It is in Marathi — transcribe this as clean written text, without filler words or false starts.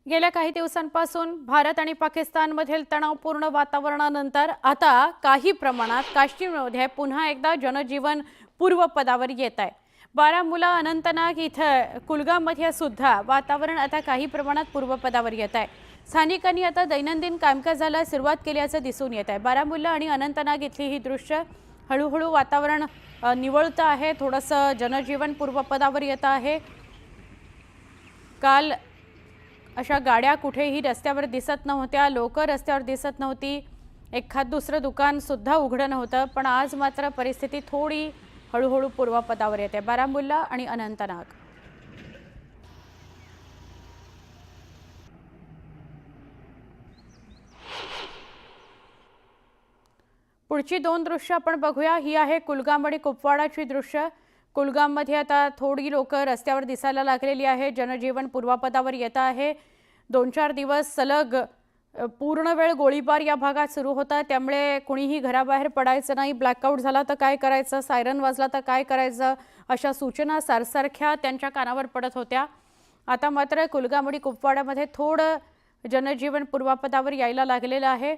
गेल्या काही दिवसांपासून भारत आणि पाकिस्तानमधील तणावपूर्ण वातावरणानंतर आता काही प्रमाणात काश्मीरमध्ये पुन्हा एकदा जनजीवन पूर्वपदावर येत आहे। बारामुल्ला अनंतनाग इथं कुलगाममध्ये सुद्धा वातावरण आता काही प्रमाणात पूर्वपदावर येत आहे। स्थानिकांनी आता दैनंदिन कामकाजाला सुरुवात केल्याचं दिसून येत आहे। बारामुल्ला आणि अनंतनाग इथली ही दृश्य हळूहळू वातावरण निवळतं आहे, थोडंसं जनजीवन पूर्वपदावर येत आहे। काल अशा गाड्या कुठेही रस्त्यावर दिसत नव्हत्या, लोक रस्त्यावर दिसत नव्हती, एखाद दुसरं दुकान सुद्धा उघडं नव्हतं, पण आज मात्र परिस्थिती थोडी हळूहळू पूर्वपदावर येते। बारामुल्ला आणि अनंतनाग पुढची दोन दृश्य आपण बघूया। ही आहे कुलगाम आणि कुपवाडाची दृश्य। कुलगाममध्ये आता थोडी लोक रस्त्यावर दिसायला लागलेली आहे, जनजीवन पूर्वपदावर येत आहे। 2-4 दिवस सलग पूर्ण वेळ गोळीबार या भागात सुरू होता, त्यामुळे कुणीही घराबाहेर पडायचं नाही। ब्लॅकआउट झाला तर काय करायचं, सायरन वाजला तर काय करायचं, अशा सूचना सारसारख्या त्यांच्या कानावर पडत होत्या। आता मात्र कुलगाम आणि कुपवाडामध्ये थोडं जनजीवन पूर्वपदावर यायला लागलेलं आहे।